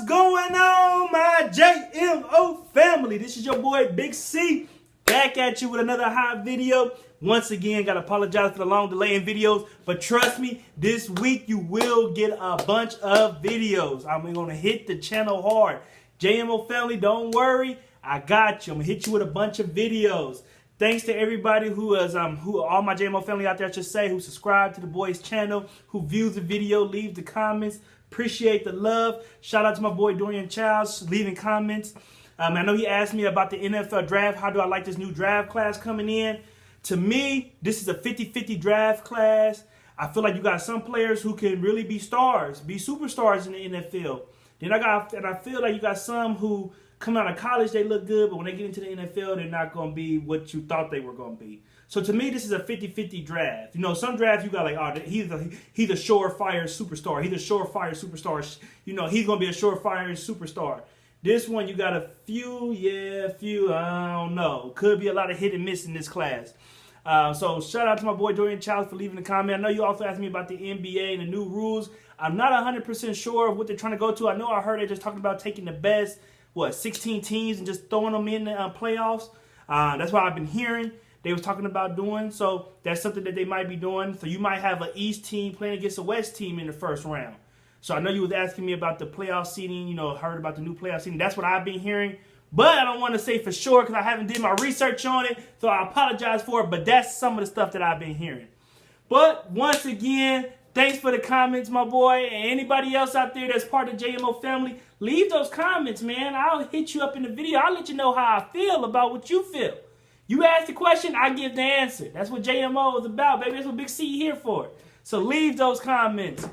going on, my JMO family? This is your boy Big C, back at you with another hot video. Once again, gotta apologize for the long delay in videos, but trust me, this week you will get a bunch of videos. I'm gonna hit the channel hard. JMO family, don't worry, I got you. I'm gonna hit you with a bunch of videos. Thanks to everybody who is, all my JMO family out there, I should say, who subscribe to the boys' channel, who views the video, leave the comments. Appreciate the love. Shout out to my boy Dorian Childs, leaving comments. I know he asked me about the NFL draft. How do I like this new draft class coming in? To me, this is a 50-50 draft class. I feel like you got some players who can really be stars, be superstars in the NFL. Then I feel like you got some who come out of college, they look good, but when they get into the NFL, they're not going to be what you thought they were going to be. So to me, this is a 50-50 draft. You know, some drafts you got like, oh, he's a surefire superstar. He's a surefire superstar. You know, he's going to be a surefire superstar. This one, you got a few, I don't know. Could be a lot of hit and miss in this class. So shout out to my boy Dorian Childs for leaving a comment. I know you also asked me about the NBA and the new rules. I'm not 100% sure of what they're trying to go to. I know I heard they're just talking about taking the best, 16 teams and just throwing them in the playoffs. That's what I've been hearing they was talking about doing. So that's something that they might be doing. So you might have an East team playing against a West team in the first round. So I know you was asking me about the playoff seeding, you know, heard about the new playoff seeding. That's what I've been hearing. But I don't want to say for sure because I haven't did my research on it. So I apologize for it. But that's some of the stuff that I've been hearing. But once again, thanks for the comments, my boy. And anybody else out there that's part of the JMO family, leave those comments, man. I'll hit you up in the video. I'll let you know how I feel about what you feel. You ask the question, I give the answer. That's what JMO is about, baby. That's what Big C here for. So leave those comments.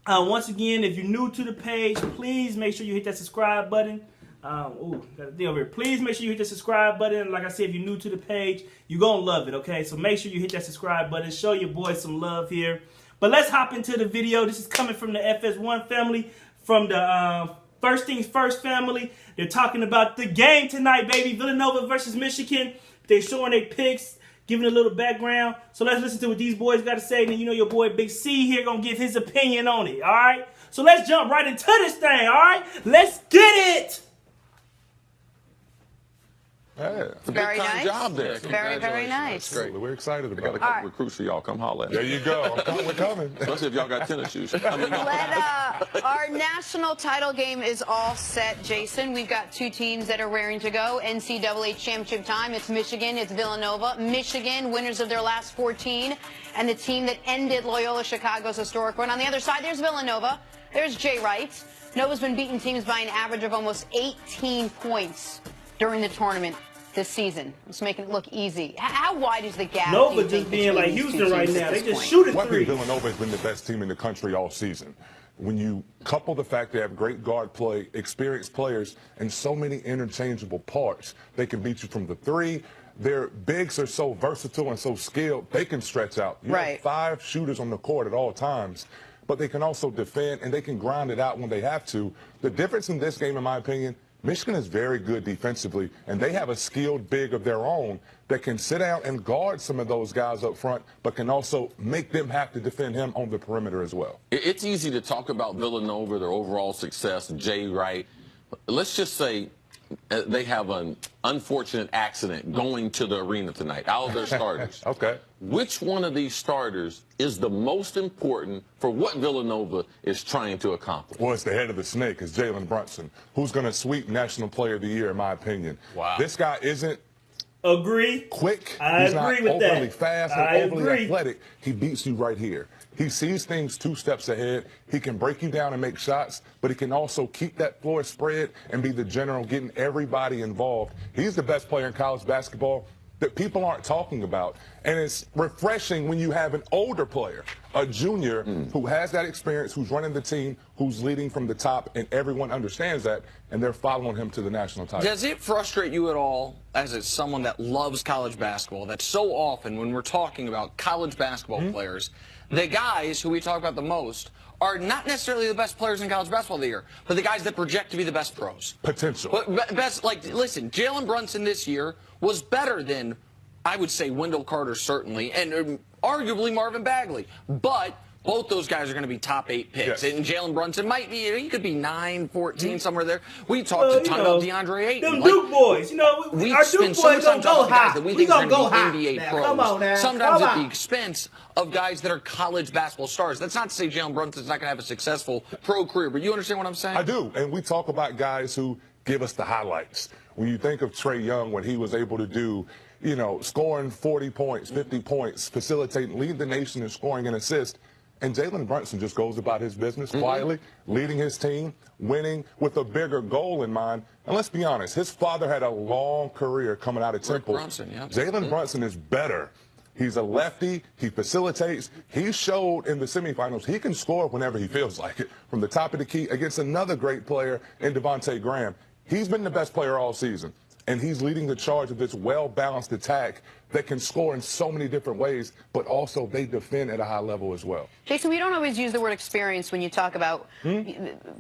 Once again, if you're new to the page, please make sure you hit that subscribe button. Got a deal over here. Please make sure you hit the subscribe button. Like I said, if you're new to the page, you're going to love it, okay? So make sure you hit that subscribe button. Show your boy some love here. But let's hop into the video. This is coming from the FS1 family, from the First Things First family. They're talking about the game tonight, baby. Villanova versus Michigan. They're showing their picks, giving a little background. So let's listen to what these boys got to say. And then you know your boy Big C here going to give his opinion on it, all right? So let's jump right into this thing, all right? Let's get it! Yeah. It's a very nice job there. Very, very nice. That's great. We're excited We about got a it. couple recruits for y'all. Come holler at There me. you go. We're coming. Especially if y'all got tennis shoes. Our national title game is all set, Jason. We've got two teams that are raring to go. NCAA championship time. It's Michigan. It's Villanova. Michigan, winners of their last 14, and the team that ended Loyola Chicago's historic run. On the other side, there's Villanova. There's Jay Wright. Nova's been beating teams by an average of almost 18 points during the tournament this season. It's making it look easy. How wide is the gap? Nova just being like Houston right now. They just shoot Well, it I think three. Villanova has been the best team in the country all season. When you couple the fact they have great guard play, experienced players, and so many interchangeable parts, they can beat you from the three. Their bigs are so versatile and so skilled, they can stretch out. You have 5 shooters on the court at all times, but they can also defend, and they can grind it out when they have to. The difference in this game, in my opinion, Michigan is very good defensively, and they have a skilled big of their own that can sit down and guard some of those guys up front, but can also make them have to defend him on the perimeter as well. It's easy to talk about Villanova, their overall success, Jay Wright. Let's just say they have an unfortunate accident going to the arena tonight, all of their starters. Okay. Which one of these starters is the most important for what Villanova is trying to accomplish? Well, it's the head of the snake, is Jalen Brunson, who's going to sweep National Player of the Year, in my opinion. Wow. This guy isn't Agree. quick. I He's agree not with that. overly fast I and overly agree. athletic. He beats you right here. He sees things 2 steps ahead. He can break you down and make shots, but he can also keep that floor spread and be the general, getting everybody involved. He's the best player in college basketball that people aren't talking about. And it's refreshing when you have an older player, a junior, who has that experience, who's running the team, who's leading from the top, and everyone understands that, and they're following him to the national title. Does it frustrate you at all, as someone that loves college basketball, that so often when we're talking about college basketball players, the guys who we talk about the most are not necessarily the best players in college basketball of the year, but the guys that project to be the best pros? Potential. But best, like, listen, Jalen Brunson this year was better than, I would say, Wendell Carter certainly, and arguably Marvin Bagley. But Both those guys are going to be top 8 picks. Yes. And Jalen Brunson might be, he could be 9, 14, somewhere there. We talked a ton about DeAndre Ayton. Them Duke boys, We our spend Duke so boys much time gonna go talking about guys high. that we We think are gonna going go to high. be NBA Now, pros. come on now. Sometimes Come at the on. expense of guys that are college basketball stars. That's not to say Jalen Brunson's not going to have a successful pro career, but you understand what I'm saying? I do. And we talk about guys who give us the highlights. When you think of Trae Young, what he was able to do, scoring 40 points, 50 points, facilitating, lead the nation in scoring and assists. And Jalen Brunson just goes about his business quietly, leading his team, winning with a bigger goal in mind. And let's be honest, his father had a long career coming out of Temple. Brunson, yeah. Jalen Brunson is better. He's a lefty. He facilitates. He showed in the semifinals he can score whenever he feels like it. From the top of the key against another great player in Devontae Graham. He's been the best player all season. And he's leading the charge of this well-balanced attack that can score in so many different ways, but also they defend at a high level as well. Jason, we don't always use the word experience when you talk about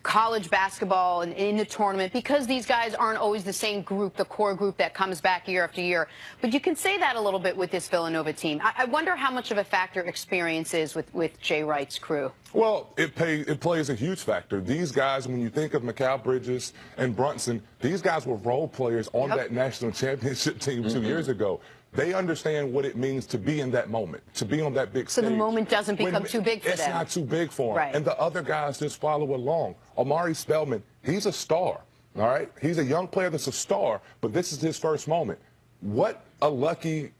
college basketball and in the tournament because these guys aren't always the same group, the core group that comes back year after year. But you can say that a little bit with this Villanova team. I wonder how much of a factor experience is with Jay Wright's crew. Well, it plays a huge factor. These guys, when you think of Mikal Bridges and Brunson, these guys were role players on that national championship team 2 years ago. They understand what it means to be in that moment, to be on that big stage. So the moment doesn't become too big for them. It's not too big for them. Right. And the other guys just follow along. Amari Spellman, he's a star, all right? He's a young player that's a star, but this is his first moment. What a lucky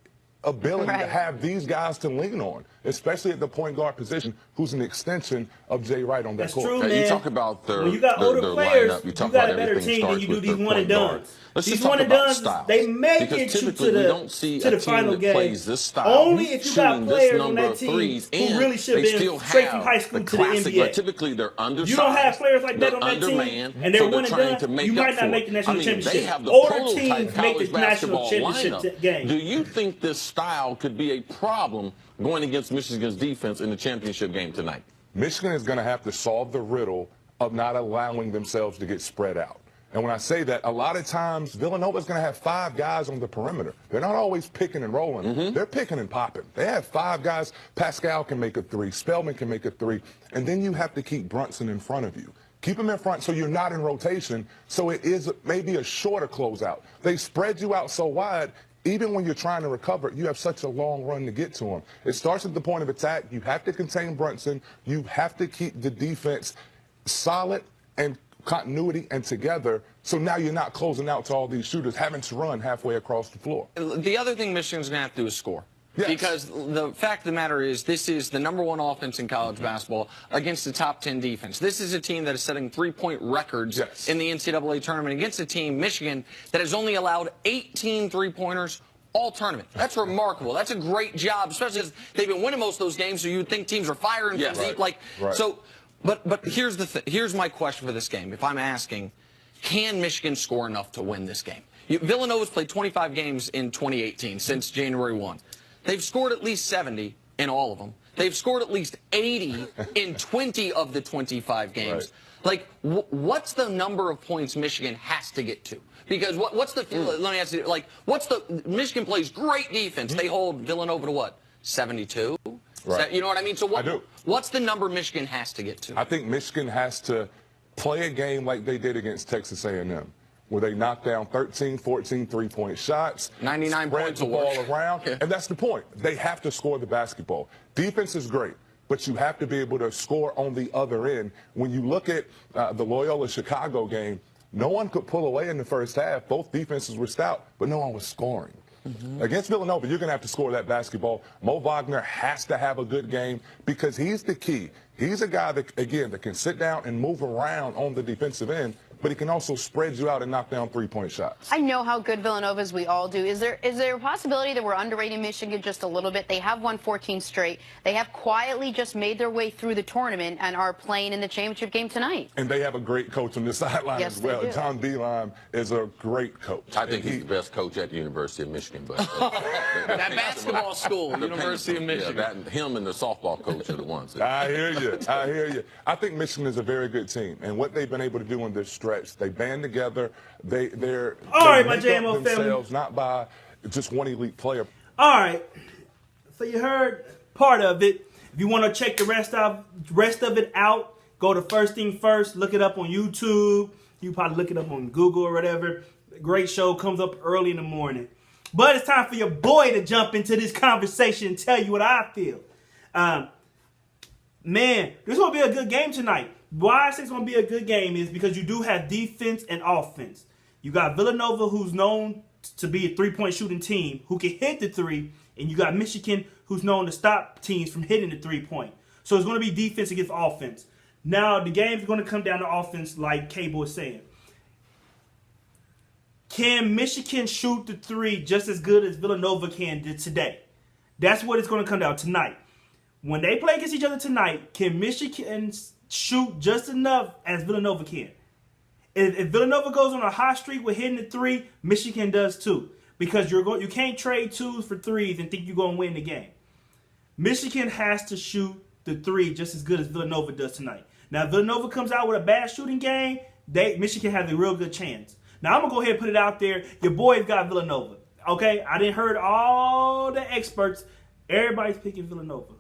ability to have these guys to lean on, especially at the point guard position, who's an extension of Jay Wright on that court. True, Okay, man. you talk about their, when you got older their players, lineup, you talk got about a better everything team than you starts do with these their one and point guard. dones. Let's These just talk one and about dones, styles. they may Because get you typically to we don't see the a team final that game. plays this style, Only if you got shooting players this on number that of team threes, who and really should they have still been straight from have high school the to the classic, NBA. like, typically they're undersized. You don't have players like that they're on that team, undermanned, and they're so one and trying done. to make You up might for not it. make the national They championship. have the Older prototype teams make the college national basketball championship lineup. game. Do you think this style could be a problem going against Michigan's defense in the championship game tonight? Michigan is going to have to solve the riddle of not allowing themselves to get spread out. And when I say that, a lot of times Villanova is going to have 5 guys on the perimeter. They're not always picking and rolling. They're picking and popping. They have 5 guys. Pascal can make a 3. Spellman can make a 3. And then you have to keep Brunson in front of you. Keep him in front so you're not in rotation, so it is maybe a shorter closeout. They spread you out so wide, even when you're trying to recover, you have such a long run to get to him. It starts at the point of attack. You have to contain Brunson. You have to keep the defense solid and continuity and together, so now you're not closing out to all these shooters having to run halfway across the floor. The other thing Michigan's going to have to do is score. Yes. Because the fact of the matter is this is the #1 offense in college basketball against the top 10 defense. This is a team that is setting three-point records in the NCAA tournament against a team, Michigan, that has only allowed 18 three-pointers all tournament. That's remarkable. That's a great job, especially because they've been winning most of those games, so you would think teams are firing from deep. So. But here's the here's my question for this game. If I'm asking, can Michigan score enough to win this game? Villanova's played 25 games in 2018 since January 1. They've scored at least 70 in all of them. They've scored at least 80 in 20 of the 25 games. Like, what's the number of points Michigan has to get to? Because what's the let me ask you, like, what's the Michigan plays great defense. They hold Villanova to what? 72? Right. You know what I mean? So I do. What's the number Michigan has to get to? I think Michigan has to play a game like they did against Texas A&M, where they knocked down 13, 14 three-point shots, 99 spread points the ball around, Yeah. and that's the point. They have to score the basketball. Defense is great, but you have to be able to score on the other end. When you look at the Loyola Chicago game, no one could pull away in the first half. Both defenses were stout, but no one was scoring. Against Villanova, you're going to have to score that basketball. Mo Wagner has to have a good game because he's the key. He's a guy that, again, that can sit down and move around on the defensive end, but he can also spread you out and knock down three-point shots. I know how good Villanova is. We all do. Is there a possibility that we're underrating Michigan just a little bit? They have won 14 straight. They have quietly just made their way through the tournament and are playing in the championship game tonight. And they have a great coach on the sideline as well. They do. John Beilein is a great coach. I think he's the best coach at the University of Michigan. But That basketball school, University of Michigan. Yeah, him and the softball coach are the ones. I hear you. I hear you. I think Michigan is a very good team, and what they've been able to do in this stretch, they band together. They're All right, my make JMO up family. themselves not by just one elite player. All right. So you heard part of it. If you want to check the rest of it out, go to First Thing First. Look it up on YouTube. You probably look it up on Google or whatever. Great show, comes up early in the morning. But it's time for your boy to jump into this conversation and tell you what I feel. Man, this is going to be a good game tonight. Why I say it's going to be a good game is because you do have defense and offense. You got Villanova, who's known to be a three-point shooting team, who can hit the three, and you got Michigan, who's known to stop teams from hitting the three-point. So it's going to be defense against offense. Now, the game's going to come down to offense, like Cable was saying. Can Michigan shoot the three just as good as Villanova can today? That's what it's going to come down tonight. When they play against each other tonight, can Michigan shoot just enough as Villanova can? If Villanova goes on a hot streak with hitting the three, Michigan does too. Because you can't trade twos for threes and think you're going to win the game. Michigan has to shoot the three just as good as Villanova does tonight. Now, if Villanova comes out with a bad shooting game, Michigan has a real good chance. Now, I'm going to go ahead and put it out there. Your boy's got Villanova. Okay? I didn't heard all the experts. Everybody's picking Villanova.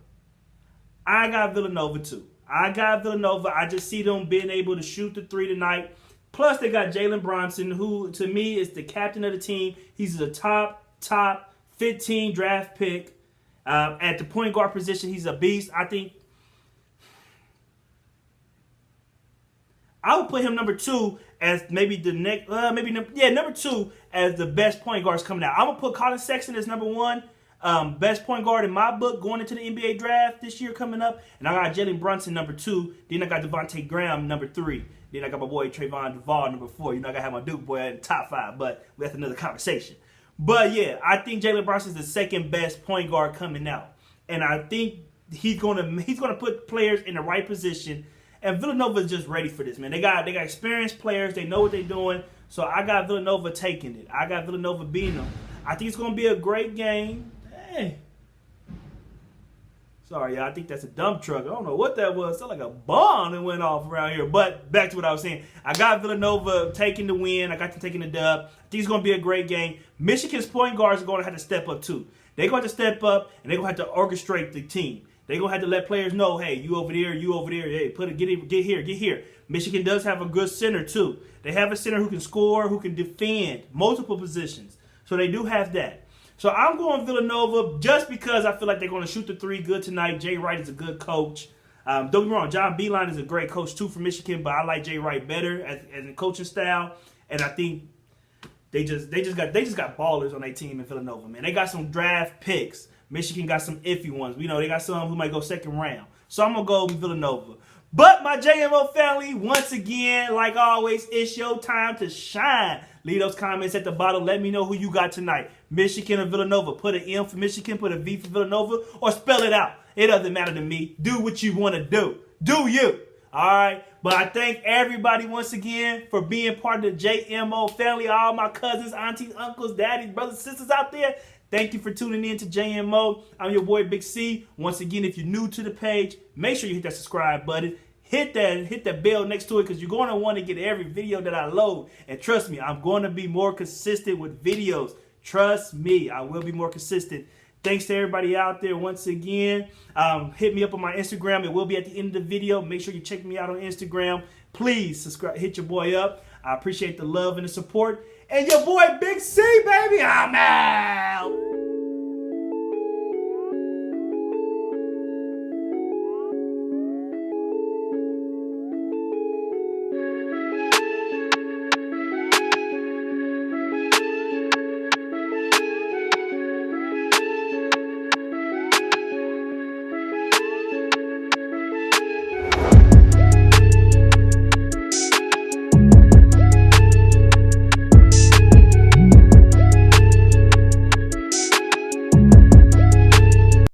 I got Villanova too. I got Villanova. I just see them being able to shoot the three tonight. Plus, they got Jalen Bronson, who, to me, is the captain of the team. He's the top 15 draft pick. At the point guard position, he's a beast. I think I would put him number 2 as maybe the next, number 2 as the best point guards coming out. I'm going to put Colin Sexton as number 1. Best point guard in my book going into the NBA draft this year coming up. And I got Jalen Brunson number 2. Then I got Devontae Graham number 3. Then I got my boy Trayvon Duval number 4. You know, I got to have my Duke boy in the top 5, but that's another conversation. But yeah, I think Jalen Brunson is the second best point guard coming out. And I think he's gonna put players in the right position. And Villanova is just ready for this, man. They got experienced players. They know what they're doing. So I got Villanova taking it. I got Villanova beating them. I think it's gonna be a great game. Hey. Sorry, y'all. I think that's a dump truck. I don't know what that was. It sounded like a bomb that went off around here. But back to what I was saying. I got Villanova taking the win. I got them taking the dub. I think it's going to be a great game. Michigan's point guards are going to have to step up too. They're going to have to step up, and they're going to have to orchestrate the team. They're going to have to let players know, hey, you over there, you over there. Hey, get here. Michigan does have a good center too. They have a center who can score, who can defend multiple positions. So they do have that. So I'm going Villanova just because I feel like they're going to shoot the three good tonight. Jay Wright is a good coach. Don't get me wrong, John Beilein is a great coach too for Michigan, but I like Jay Wright better as a coaching style. And I think they just got ballers on their team in Villanova, man. They got some draft picks. Michigan got some iffy ones. You know, they got some who might go second round. So I'm gonna go with Villanova. But my JMO family, once again, like always, it's your time to shine. Leave those comments at the bottom. Let me know who you got tonight. Michigan or Villanova. Put an M for Michigan, put a V for Villanova, or spell it out. It doesn't matter to me. Do what you want to do. Do you. All right? But I thank everybody once again for being part of the JMO family. All my cousins, aunties, uncles, daddies, brothers, sisters out there. Thank you for tuning in to JMO. I'm your boy, Big C. Once again, if you're new to the page, make sure you hit that subscribe button. Hit that bell next to it because you're going to want to get every video that I load. And trust me, I'm going to be more consistent with videos. Trust me, I will be more consistent. Thanks to everybody out there once again. Hit me up on my Instagram. It will be at the end of the video. Make sure you check me out on Instagram. Please subscribe. Hit your boy up. I appreciate the love and the support. And your boy, Big C, baby, I'm out.